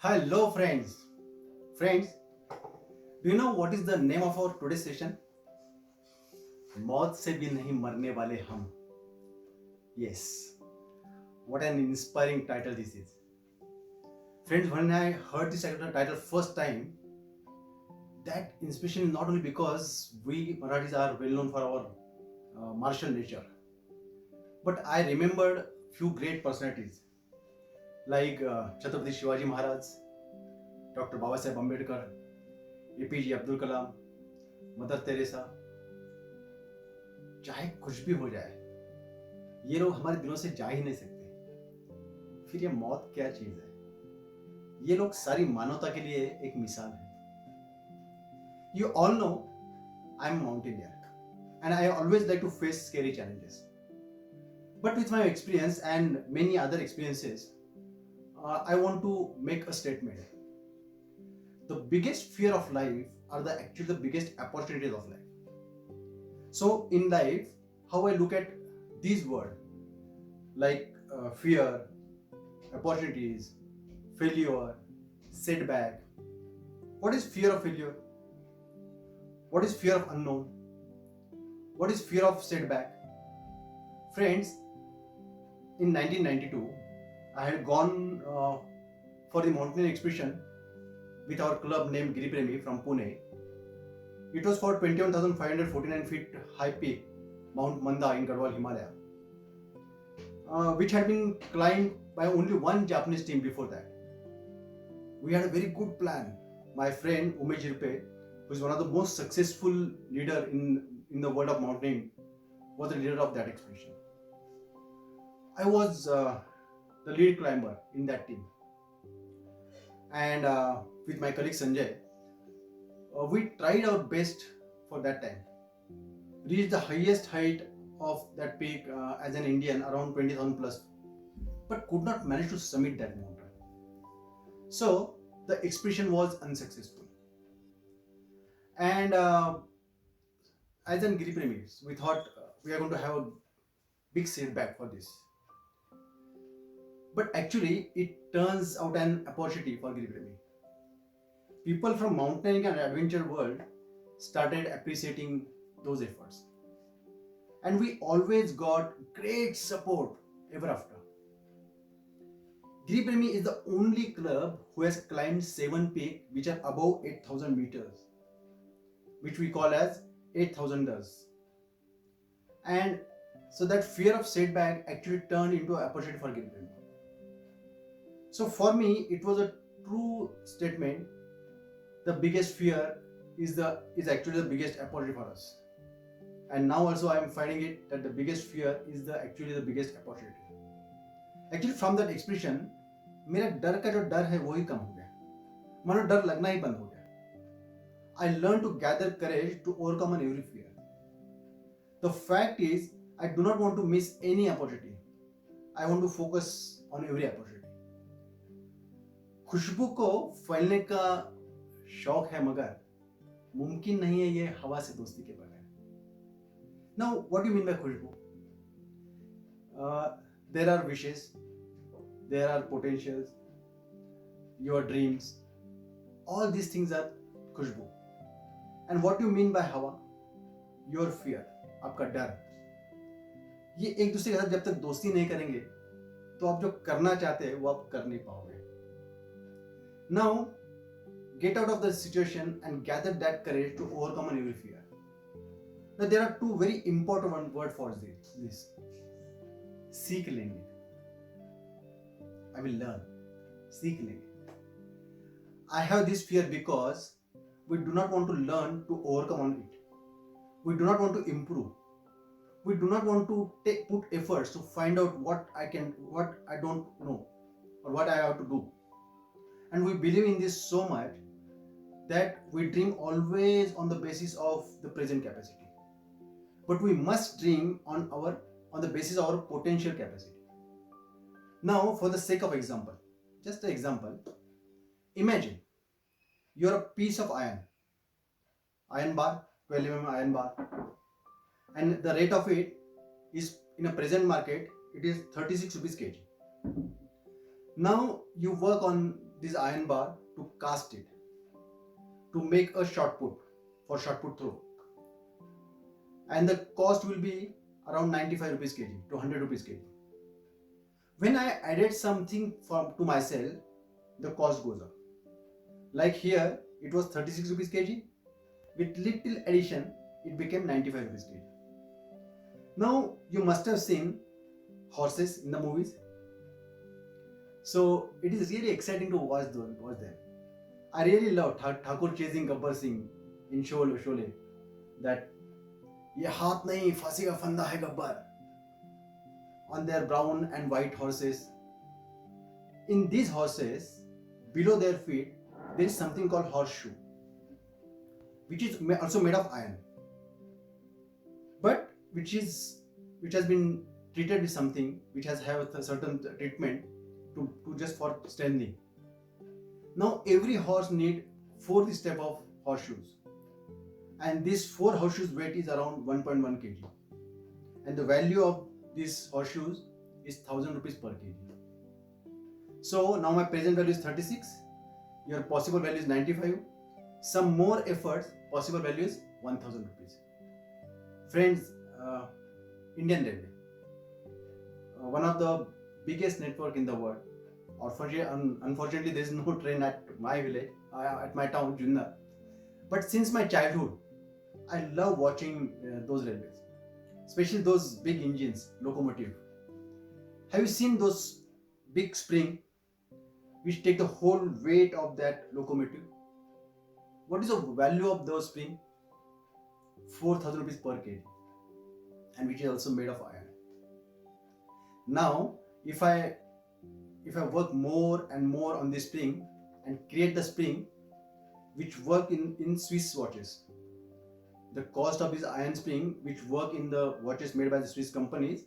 Hello, friends. Friends, do you know what is the name of our today's session? मौत से भी नहीं मरने वाले हम. Yes, what an inspiring title this is. Friends, when I heard this title first time, that inspiration is not only because we Marathis are well known for our martial nature, but I remembered few great personalities like Chhatrapati Shivaji Maharaj, Dr. Babasaheb Ambedkar, APJ Abdul Kalam, Mother Teresa. चाहे कुछ भी हो जाए, ये लोग हमारे दिलों से जा ही नहीं सकते. फिर ये मौत क्या चीज है? ये लोग सारी मानवता के लिए एक मिसाल है. You all know I'm a mountaineer and I always like to face scary challenges. But with my experience and many other experiences, I want to make a statement. The biggest fear of life are actually the biggest opportunities of life. So in life, how I look at these words like fear, opportunities, failure, setback. What is fear of failure? What is fear of unknown? What is fear of setback? Friends, in 1992, I had gone for the mountaineering expedition with our club named Giripremi from Pune. It was for 21,549 feet high peak, Mount Manda in Garhwal, Himalaya, which had been climbed by only one Japanese team before that. We had a very good plan. My friend Umesh Jirpe, who is one of the most successful leader in the world of mountaineering, was the leader of that expedition. I was the lead climber in that team, and with my colleague Sanjay, we tried our best for that time. Reached the highest height of that peak as an Indian, around 20,000 plus, but could not manage to summit that mountain. So the expedition was unsuccessful. And as an Giri Premis, we thought we are going to have a big setback for this. But actually, it turns out an opportunity for Giri Premi. People from mountaineering and adventure world started appreciating those efforts. And we always got great support ever after. Giri Premi is the only club who has climbed 7 peaks which are above 8,000 meters, which we call as 8,000ers. And so that fear of setback actually turned into an opportunity for Giri Premi. So for me, it was a true statement. The biggest fear is actually the biggest opportunity for us. And now also I am finding it that the biggest fear is actually the biggest opportunity. Actually from that expedition, मेरा डर का जो डर है वो ही कम हो गया. मानो डर लगना ही बंद हो गया. I learned to gather courage to overcome on every fear. The fact is, I do not want to miss any opportunity. I want to focus on every opportunity. खुशबू को फैलने का शौक है मगर मुमकिन नहीं है ये हवा से दोस्ती के बगैर. Now, what do you mean by Khushboo? There are wishes, there are potentials, your dreams. All these things are Khushboo. And what do you mean by हवा? Your fear, आपका डर. ये एक दूसरे के साथ जब तक दोस्ती नहीं करेंगे तो आप जो करना चाहते हैं वो आप कर नहीं पाओगे. Now, get out of the situation and gather that courage to overcome on every fear. Now, there are two very important words for this. सीख लेंगे. I will learn. सीख लेंगे. I have this fear because we do not want to learn to overcome on it. We do not want to improve. We do not want to put efforts to find out what I don't know, or what I have to do. And we believe in this so much that we dream always on the basis of the present capacity. But we must dream on the basis of our potential capacity. Now, for the sake of example, just an example, imagine you're a piece of iron bar, 12 iron bar, and the rate of it is in a present market, it is 36 rupees kg. Now you work on this iron bar to cast it, to make a shot put for shot put throw. And the cost will be around 95 rupees kg to 100 rupees kg. When I added something to myself, the cost goes up. Like here, it was 36 rupees kg. With little addition, it became 95 rupees kg. Now, you must have seen horses in the movies. So, it is really exciting to watch them. I really love Thakur chasing Gabbar Singh in Sholay. That ये हाथ नहीं फांसी का फंदा है Gabbar, on their brown and white horses. In these horses, below their feet, there is something called horseshoe, which is also made of iron, but which has been treated with something which has have a certain treatment to just for strengthening. Now every horse need 4 step of horseshoes, and this 4 horseshoes weight is around 1.1 kg, and the value of these horseshoes is 1000 rupees per kg. So now my present value is 36, your possible value is 95, some more efforts, possible value is 1000 rupees. Friends, Indian Railway, one of the biggest network in the world. Unfortunately, there is no train at my village, at my town, Junnar. But since my childhood, I love watching those railways, especially those big engines, locomotive. Have you seen those big spring which take the whole weight of that locomotive? What is the value of those spring? 4000 rupees per kg, and which is also made of iron. Now, if I work more and more on this spring and create the spring which work in Swiss watches, the cost of this iron spring which work in the watches made by the Swiss companies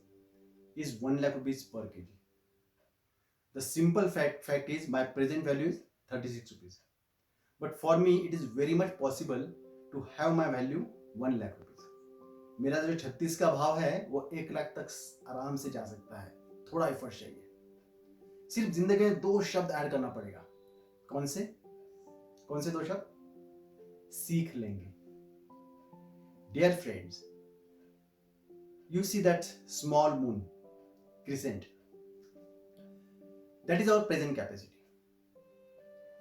is 1 lakh rupees per kg. The simple fact is my present value is 36 rupees. But for me it is very much possible to have my value 1 lakh rupees. मेरा जो 36 का भाव है वो 1 लाख तक आराम से जा सकता है. थोड़ा एफर्ट चाहिए. सिर्फ जिंदगी में 2 शब्द ऐड करना पड़ेगा. कौन से 2 शब्द? सीख लेंगे. Dear friends, you see that small moon crescent, that is our present capacity,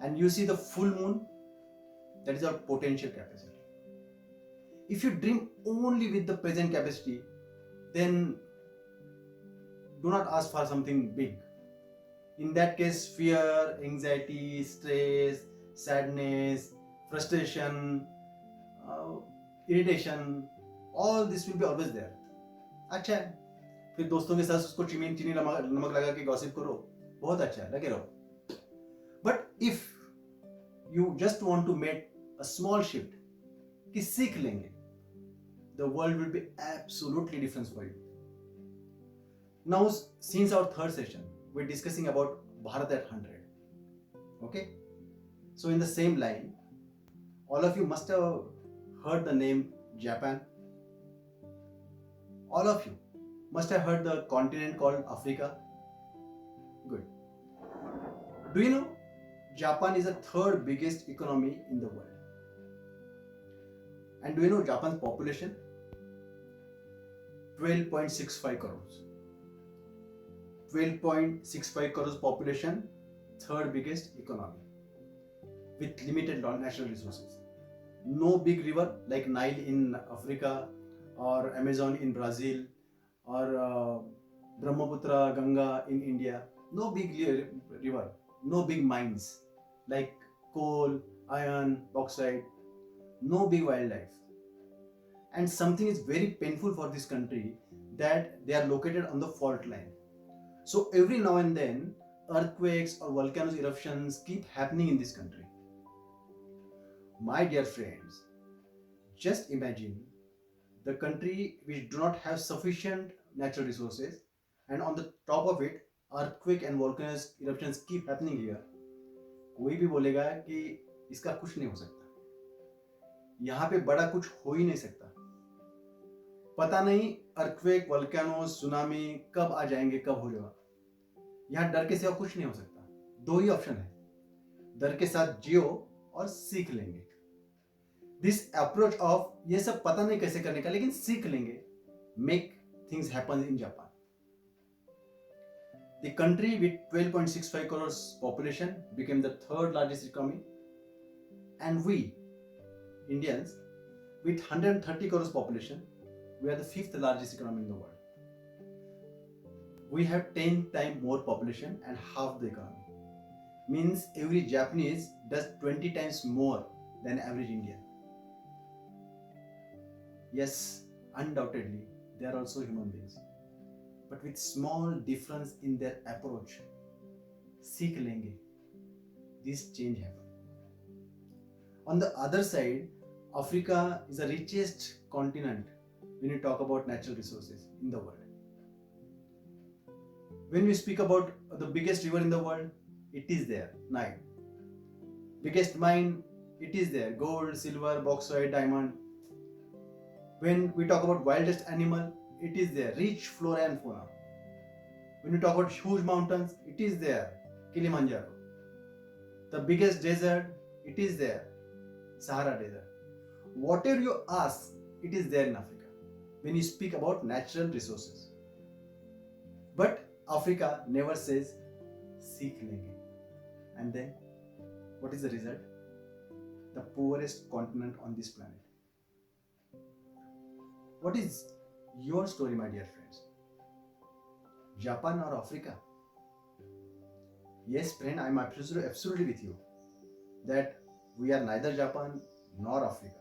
and you see the full moon, that is our potential capacity. If you dream only with the present capacity, then do not ask for something big. In that case, fear, anxiety, stress, sadness, frustration, irritation, all this will be always there. अच्छा है, फिर दोस्तों के साथ उसको चीनी नमक लगा के गॉसिप करो, बहुत अच्छा है, लगे रहो. But if you just want to make a small shift, कि सीख लेंगे, the world will be absolutely different for you. Now, since our third session, we're discussing about Bharat at 100. Okay? So in the same line, all of you must have heard the name Japan. All of you must have heard the continent called Africa. Good. Do you know Japan is the 3rd biggest economy in the world? And do you know Japan's population? 12.65 crores. 12.65 crores population, 3rd biggest economy, with limited natural resources. No big river like Nile in Africa or Amazon in Brazil or Brahmaputra, Ganga in India. No big river, no big mines like coal, iron, bauxite, no big wildlife. And something is very painful for this country, that they are located on the fault line. So every now and then earthquakes or volcanoes eruptions keep happening in this country. My dear friends, just imagine the country which do not have sufficient natural resources, and on the top of it earthquake and volcanoes eruptions keep happening here. कोई भी बोलेगा कि इसका कुछ नहीं हो सकता, यहाँ पे बड़ा कुछ हो ही नहीं सकता. पता नहीं अर्थक्वेक, वोल्केनो, सुनामी कब आ जाएंगे, कब हो जाएगा. यहाँ डर के सिवा कुछ नहीं हो सकता. 2 ही ऑप्शन है, डर के साथ जियो और सीख लेंगे. दिस अप्रोच ऑफ ये सब पता नहीं कैसे करने का लेकिन सीख लेंगे, make things happen in Japan. The country with 12.65 crores population became the third largest economy, and we Indians with 130 crores population, we are the fifth largest economy in the world. We have 10 times more population and half the economy. Means every Japanese does 20 times more than average Indian. Yes, undoubtedly, they are also human beings, but with small difference in their approach. सीख लेंगे, this change happen. On the other side, Africa is the richest continent when you talk about natural resources in the world. When we speak about the biggest river in the world, it is there, Nile. Biggest mine, it is there, gold, silver, bauxite, diamond. When we talk about wildest animal, it is there, rich flora and fauna. When we talk about huge mountains, it is there, Kilimanjaro. The biggest desert, it is there, Sahara Desert. Whatever you ask, it is there in Africa when you speak about natural resources. But Africa never says seek lenge. And then what is the result? The poorest continent on this planet. What is your story, my dear friends? Japan or Africa? Yes, friend, I am absolutely with you that we are neither Japan nor Africa.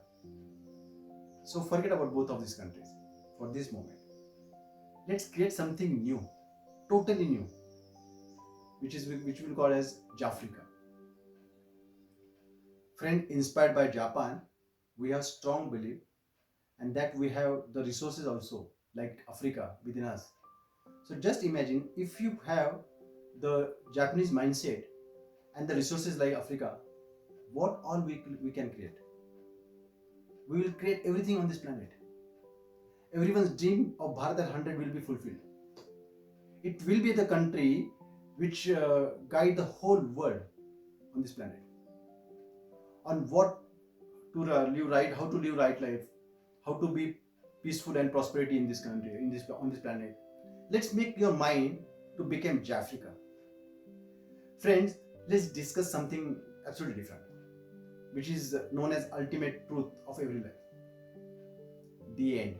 So forget about both of these countries for this moment. Let's create something new, totally new, which we will call as Jafrica. Friend, inspired by Japan, we have strong belief, and that we have the resources also like Africa within us. So just imagine if you have the Japanese mindset and the resources like Africa, what all we can create. We will create everything on this planet. Everyone's dream of Bharat at 100 will be fulfilled. It will be the country which guide the whole world on this planet on what to live right, how to live right life, how to be peaceful and prosperity in this country, on this planet. Let's make your mind to become Jafrica. Friends, let's discuss something absolutely different, which is known as ultimate truth of every life. The end.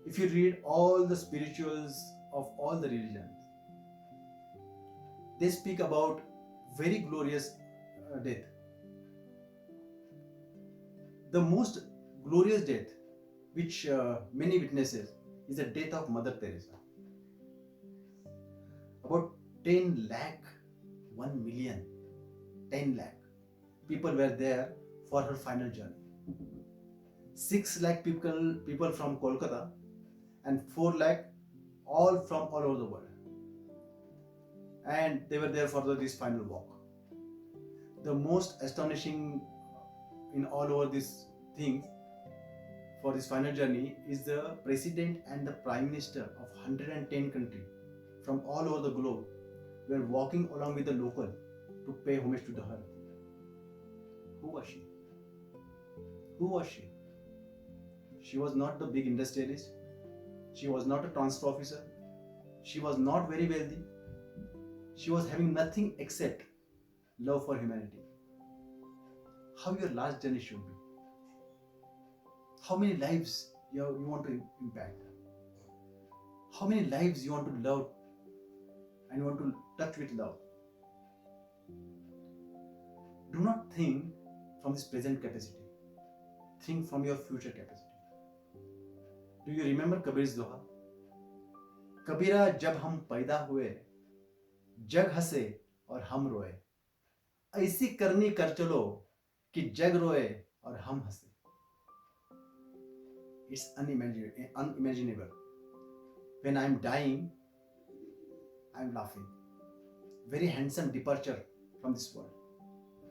If you read all the spirituals of all the religions, they speak about very glorious death. The most glorious death which many witnesses is the death of Mother Teresa. About 10 lakh, 1 million, 10 lakh people were there for her final journey. 6 lakh people from Kolkata and 4 lakh all from all over the world. And they were there for this final walk. The most astonishing in all over these things for this final journey is the president and the prime minister of 110 countries from all over the globe were walking along with the local to pay homage to her. Who was she? Who was she? She was not the big industrialist. She was not a transfer officer. She was not very wealthy. She was having nothing except love for humanity. How your last journey should be. How many lives you want to impact. How many lives you want to love and you want to touch with love. Do not think from this present capacity. Think from your future capacity. Do you remember Kabir's Doha? कबीरा जब हम पैदा हुए जग हंसे और हम रोए, ऐसी करनी कर चलो कि जग रोए और हम हंसे. It's unimaginable. When I'm dying, I'm laughing. Very handsome departure from this world.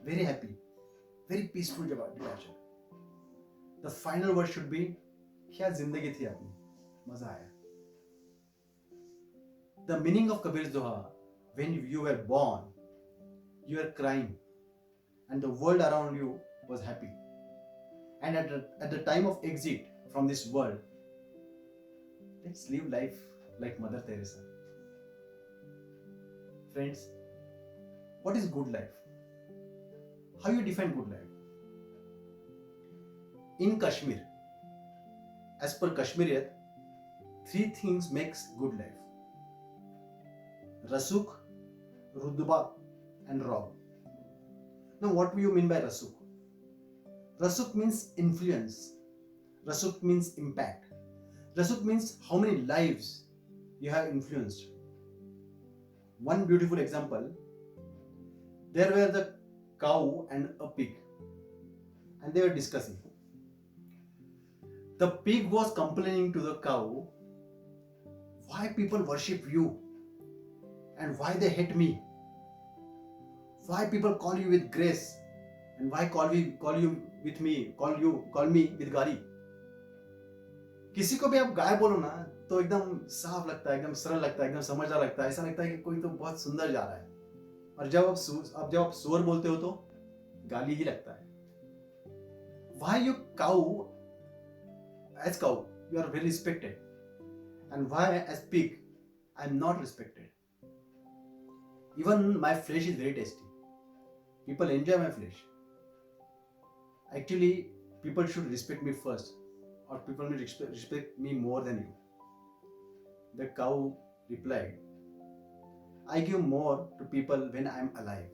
Very happy. Very peaceful departure. The final word should be, क्या जिंदगी थी अपनी, मजा आया. The meaning of Kabir's Doha, when you were born, you were crying and the world around you was happy. And at the time of exit from this world, let's live life like Mother Teresa. Friends, what is good life? How you define good life? In Kashmir, as per Kashmiriyat, three things makes good life: Rasuk, Rudba, and Rob. Now, what do you mean by Rasuk? Rasuk means influence. Rasuk means impact. Rasuk means how many lives you have influenced. One beautiful example: there were the cow and a pig, and they were discussing. The pig was complaining to the cow, why people worship you and why they hate me. Why people call you with grace and why call you with me, call me with गाली. किसी को भी आप गाय बोलो ना तो एकदम साफ लगता है, एकदम सरल लगता है, एकदम समझदार लगता है, ऐसा लगता है कि कोई तो बहुत सुंदर जा रहा है. और जब आप सुअर बोलते हो तो गाली ही लगता है. Why you cow, as cow you are very respected, and why as pig I am not respected. Even my flesh is very tasty. People enjoy my flesh. Actually, people should respect me first, or people will respect me more than you. The cow replied, I give more to people when I am alive.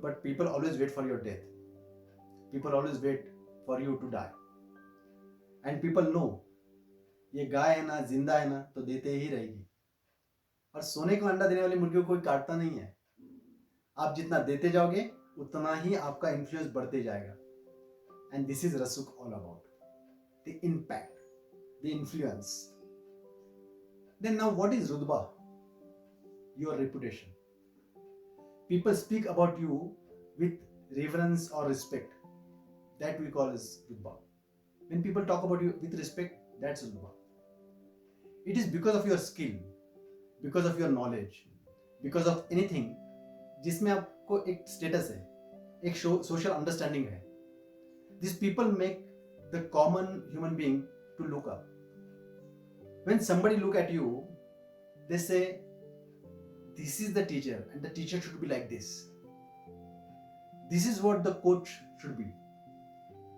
But people always wait for your death. People always wait for you to die. And people know, ये गाय है ना, जिंदा है ना, तो देते ही रहेगी. और सोने को अंडा देने वाली मुर्गियों को कोई काटता नहीं है. आप जितना देते जाओगे उतना ही आपका इन्फ्लुएंस बढ़ते जाएगा. And this is Rasuk all about. The impact, the influence. Then now what is Rudba? Your reputation. People speak about you with reverence or respect. That we call as Rudba. When people talk about you with respect, that's Rudba. It is because of your skill, because of your knowledge, because of anything जिसमें आपको एक status है, एक social understanding है. These people make the common human being to look up. When somebody look at you, they say, this is the teacher and the teacher should be like this. This is what the coach should be.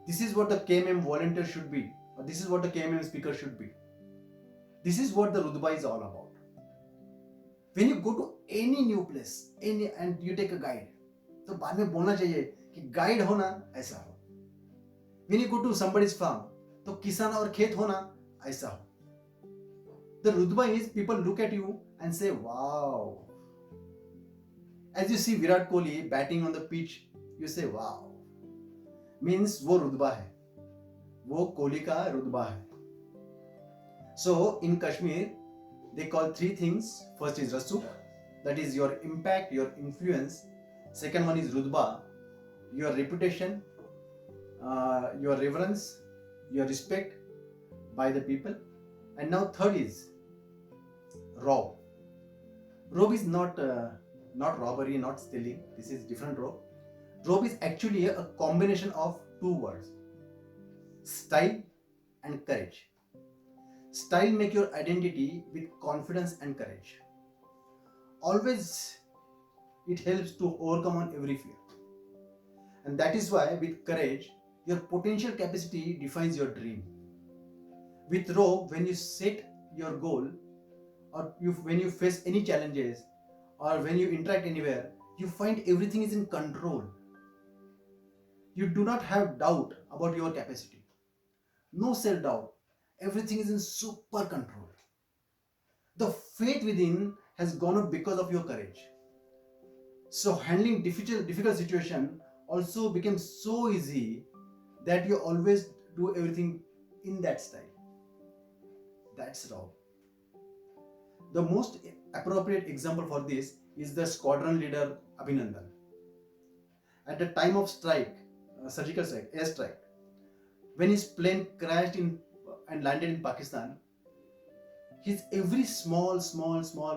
This is what the KMM volunteer should be. Or this is what the KMM speaker should be. This is what the Rudba is all about. When you go to any new place, and you take a guide, तो बाद में बोलना चाहिए कि guide होना ऐसा हो. When you go to somebody's farm, तो किसान और खेत होना ऐसा हो. The Rudba is people look at you and say, wow. As you see Virat Kohli batting on the pitch, you say, wow. Means वो रुतबा है, वो कोहली का रुतबा है. So in Kashmir, they call three things. First is Rasuk, that is your impact, your influence. Second one is Rudba, your reputation, your reverence, your respect by the people. And now third is Rob. Rob is not robbery, not stealing. This is different rob. Rob is actually a combination of two words: style and courage. Style make your identity with confidence and courage. Always it helps to overcome on every fear. And that is why with courage, your potential capacity defines your dream. With rope, when you set your goal, or when you face any challenges, or when you interact anywhere, you find everything is in control. You do not have doubt about your capacity. No self-doubt. Everything is in super control. The faith within has gone up because of your courage. So handling difficult situation also became so easy that you always do everything in that style. That's raw. The most appropriate example for this is the squadron leader Abhinandan. At the time of strike, surgical strike, airstrike, when his plane crashed and landed in Pakistan, his every small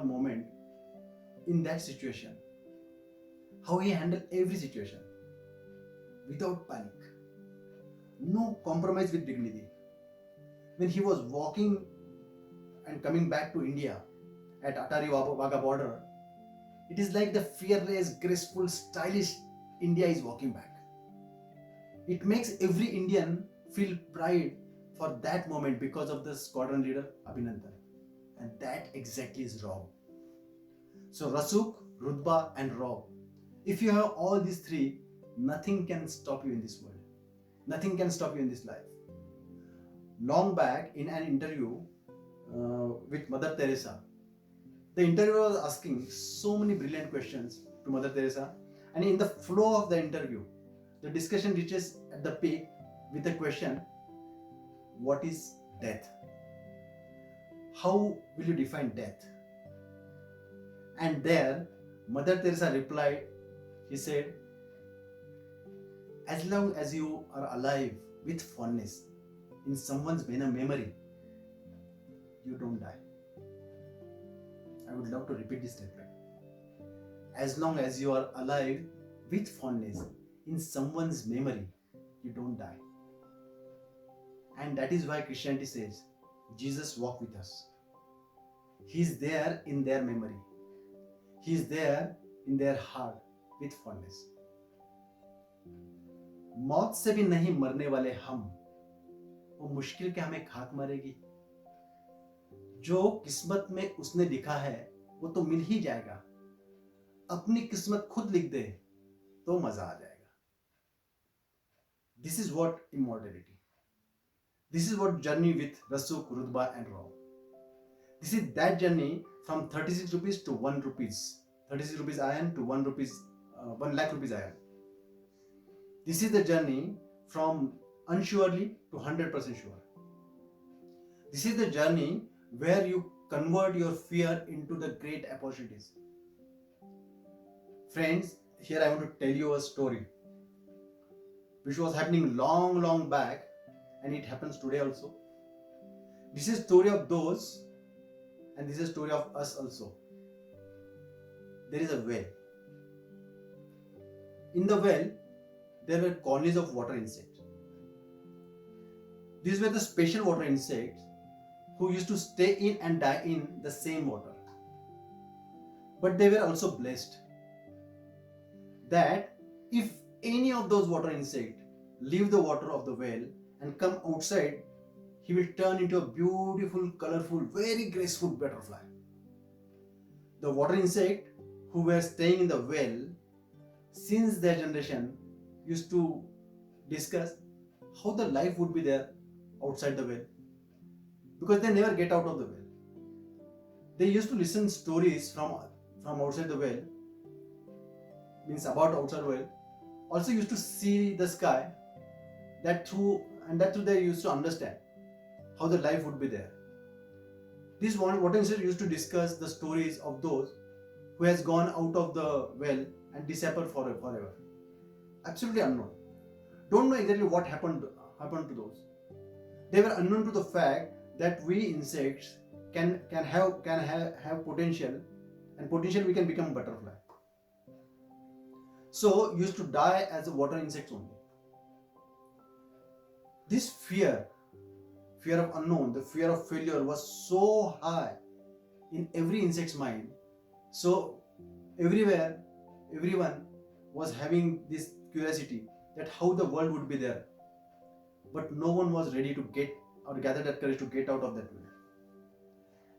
moment in that situation, how he handled every situation without panic, no compromise with dignity. When he was walking and coming back to India at Atari Wagah border, it is like the fearless, graceful, stylish India is walking back. It makes every Indian feel pride for that moment because of the squadron leader Abhinandan. And that exactly is Rao. So Rasuk, Rutba and Rao. If you have all these three, nothing can stop you in this world. Nothing can stop you in this life. Long back in an interview with Mother Teresa, the interviewer was asking so many brilliant questions to Mother Teresa, and in the flow of the interview, the discussion reaches at the peak with the question, what is death? How will you define death? And there, Mother Teresa replied, he said, as long as you are alive with fondness in someone's memory, you don't die. I would love to repeat this statement. As long as you are alive with fondness in someone's memory, you don't die. And that is why Christianity says, Jesus walked with us. He is there in their memory. He is there in their heart with fondness. मौत से भी नहीं मरने वाले हम, वो मुश्किल के हमें खाक मारेगी। जो किस्मत में उसने लिखा है वो तो मिल ही जाएगा। अपनी किस्मत खुद लिख दे तो मजा आ जाएगा। This is what immortality. This is what journey with Rasuk, Rutba and Rao. This is that journey from 36 rupees to 1 rupees. 36 rupees iron to 1 lakh rupees iron. This is the journey from unsurely to 100% sure. This is the journey where you convert your fear into the great opportunities. Friends, here I want to tell you a story which was happening long back, and it happens today also. This is story of those, and this is story of us also. There is a well. In the well, there were colonies of water insects. These were the special water insects who used to stay in and die in the same water. But they were also blessed that if any of those water insects leave the water of the well and come outside, he will turn into a beautiful, colorful, very graceful butterfly. The water insect who were staying in the well since their generation used to discuss how the life would be there outside the well, because they never get out of the well. They used to listen stories from outside the well, means about outside the well. Also used to see the sky, that through they used to understand how the life would be there. This one water insect used to discuss the stories of those who has gone out of the well and disappeared forever. Absolutely unknown. Don't know exactly what happened to those. They were unknown to the fact that we insects can have potential, and potential we can become butterfly. So used to die as a water insects only. This fear of unknown, the fear of failure was so high in every insect's mind. So everywhere, everyone was having this curiosity that how the world would be there. But no one was ready to get or gather that courage to get out of that world.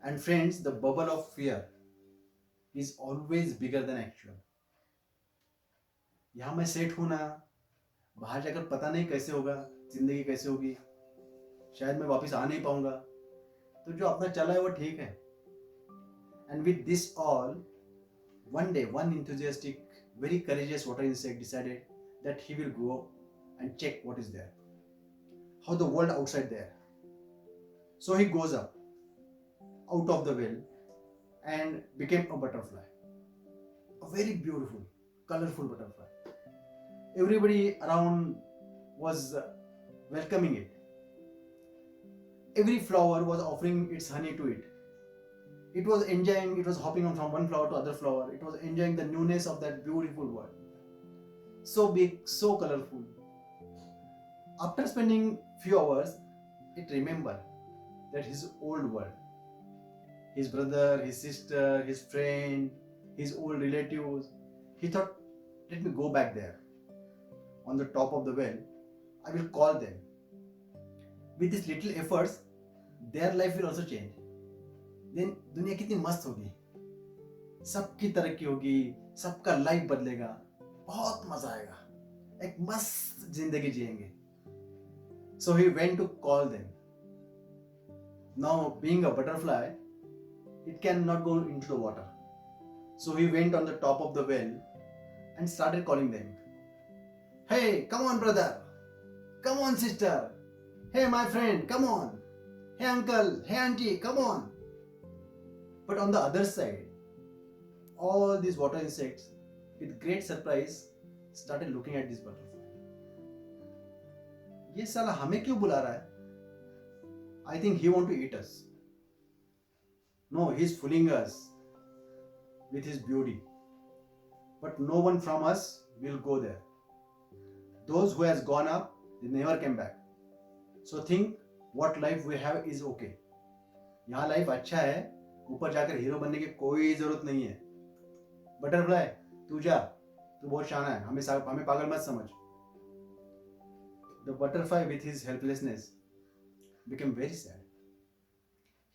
And friends, the bubble of fear is always bigger than actual. यहाँ मैं set हूं ना, बाहर जाकर पता नहीं कैसे होगा, जिंदगी कैसे होगी, शायद मैं वापस आ नहीं पाऊंगा, तो जो अपना चला है वो ठीक है. And with this all, one day one enthusiastic, very courageous water insect decided that he will go and check what is there, how the world outside there. So he goes up out of the well and became a butterfly, a very beautiful, colorful butterfly. Everybody around was welcoming it. Every flower was offering its honey to it. It was enjoying, it was hopping on from one flower to other flower. It was enjoying the newness of that beautiful world. so big, so colorful. After spending few hours, it remembered that his old world, his brother, his sister, his friend, his old relatives, he thought, let me go back there. On the top of the well, I will call them. With these little efforts, their life will also change. Then दुनिया कितनी मस्त होगी, सबकी तरक्की होगी, सबका life बदलेगा, बहुत मजा आएगा, एक मस्त जिंदगी जिएंगे. So he went to call them. Now, being a butterfly, it cannot go into the water. So he went on the top of the well and started calling them. Hey, come on, brother. Come on, sister. Hey, my friend, come on. Hey, uncle. Hey, auntie, come on. But on the other side, all these water insects, with great surprise, started looking at this butterfly. ये साला हमें क्यों बुला रहा है? I think he want to eat us. No, he's fooling us with his beauty. But no one from us will go there. Those who has gone up, they never came back. So think what life we have is okay. यहाँ life अच्छा है, ऊपर जाकर hero बनने की कोई जरूरत नहीं है. बटरफ्लाई, तू जा, तू बहुत शाना है, हमें पागल मत समझ. The butterfly with his helplessness became very sad.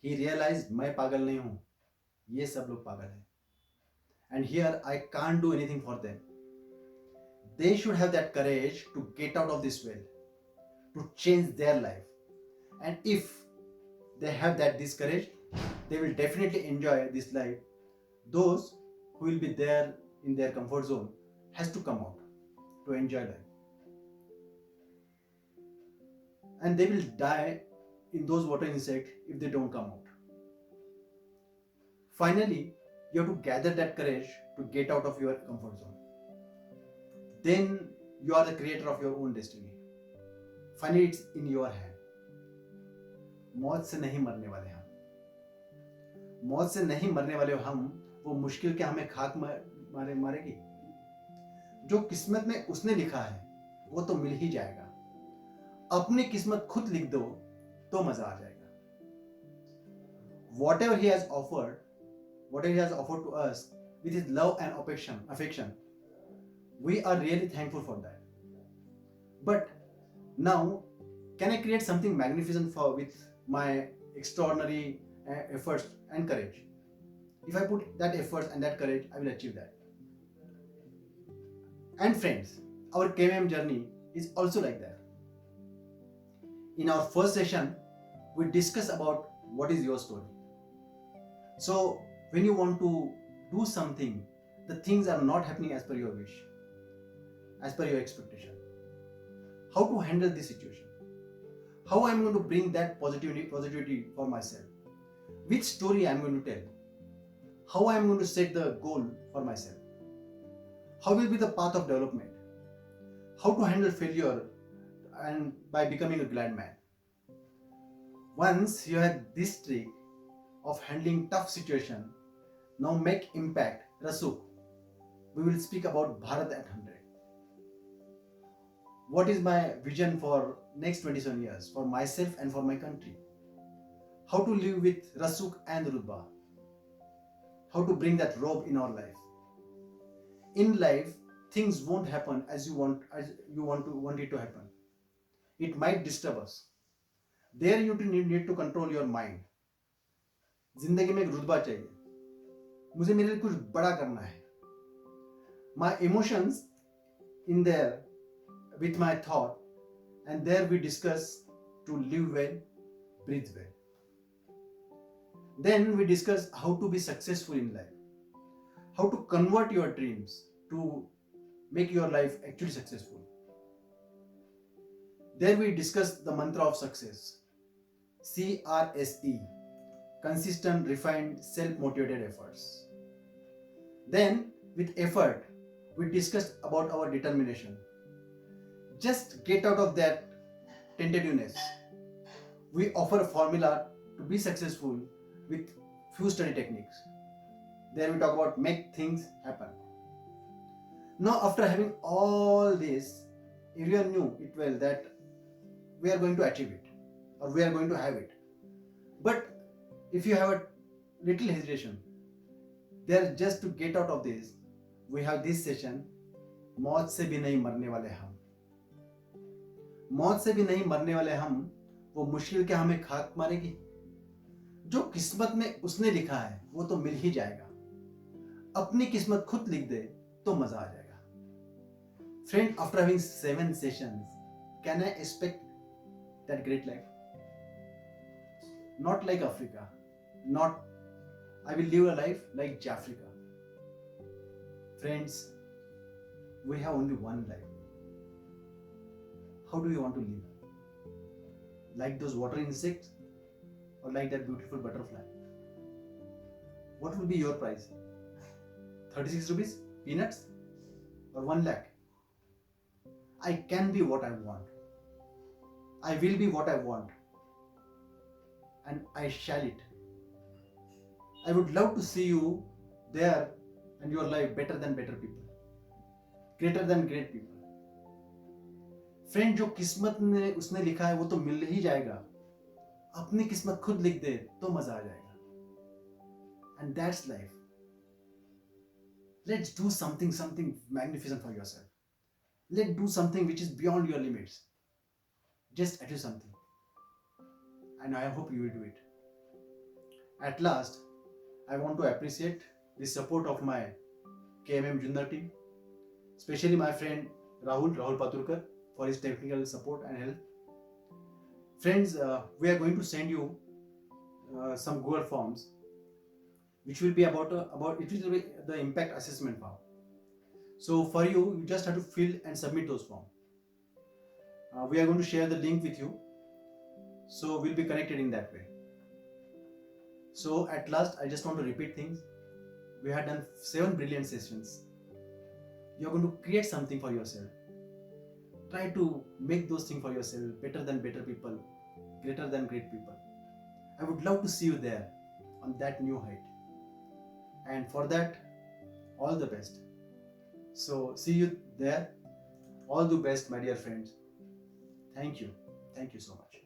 He realized मैं पागल नहीं हूँ, ये सब लोग पागल हैं. And here I can't do anything for them. They should have that courage to get out of this well, to change their life. And if they have this courage, they will definitely enjoy this life. Those who will be there in their comfort zone has to come out to enjoy life. And they will die in those water insects if they don't come out. Finally, you have to gather that courage to get out of your comfort zone. Then you are the creator of your own destiny. Finally, it's in your hand. मौत से नहीं मरने वाले हम. मौत से नहीं मरने वाले हम, वो मुश्किल क्या हमें खाक मारेगी? जो किस्मत में उसने लिखा है वो तो मिल ही जाएगा. अपनी किस्मत खुद लिख दो तो मजा आ जाएगा. Whatever he has offered to us with his love and affection, we are really thankful for that. But now, can I create something magnificent with my extraordinary efforts and courage? If I put that effort and that courage, I will achieve that. And friends, our KMM journey is also like that. In our first session, we discuss about what is your story. So when you want to do something, the things are not happening as per your wish, as per your expectation. How to handle this situation? How I am going to bring that positivity for myself? Which story I am going to tell? How I am going to set the goal for myself? How will be the path of development? How to handle failure and by becoming a glad man? Once you had this trick of handling tough situation, now make impact. Rasuk, we will speak about Bharat at 100. What is my vision for next 27 years for myself and for my country? How to live with Rasuk and Rudba? How to bring that robe in our life? In life, things won't happen as you want it to happen. It might disturb us. There you need to control your mind. जिंदगी में एक रुतबा चाहिए. मुझे मेरे लिए कुछ बड़ा करना है. My emotions in there with my thought, and there we discuss to live well, breathe well. Then we discuss how to be successful in life, how to convert your dreams to make your life actually successful. There we discuss the mantra of success, CRSE, consistent, refined, self-motivated efforts. Then with effort, we discussed about our determination. Just get out of that tentativeness. We offer a formula to be successful with few study techniques. There we talk about make things happen. Now, after having all this, everyone knew it well that we are going to achieve it or we are going to have it. But if you have a little hesitation, there just to get out of this, we have this session. मौत से भी नहीं मरने वाले हम. मौत से भी नहीं मरने वाले हम. वो मुश्किल क्या हमें खाक मारेगी? जो किस्मत में उसने लिखा है वो तो मिल ही जाएगा. अपनी किस्मत खुद लिख दे तो मजा आ जाएगा. Friend, after having 7 sessions, can I expect that great life? Not like Africa. Not I will live a life like Jafrica. Friends, we have only one life. How do you want to live? Like those water insects or like that beautiful butterfly? What will be your price? 36 rupees? Peanuts? Or 1 lakh? I can be what I want. I will be what I want. And I shall it. I would love to see you there and your life better than better people. Greater than great people. Friend, जो किस्मत ने उसने लिखा है वो तो मिल ही जाएगा. अपनी किस्मत खुद लिख दे तो मजा आ जाएगा. And that's life. Let's do something magnificent for yourself. Let's do something which is beyond your limits. Just achieve something. And I hope you will do it. At last, I want to appreciate the support of my KMM Jundar team, especially my friend Rahul Paturkar for his technical support and help. Friends, we are going to send you some Google forms, which will be about it will be the impact assessment form. So for you just have to fill and submit those forms. We are going to share the link with you, so we'll be connected in that way. So at last, I just want to repeat things. We have done 7 brilliant sessions. You're going to create something for yourself. Try to make those things for yourself better than better people, greater than great people. I would love to see you there on that new height. And for that, all the best. So see you there. All the best, my dear friends. Thank you. Thank you so much.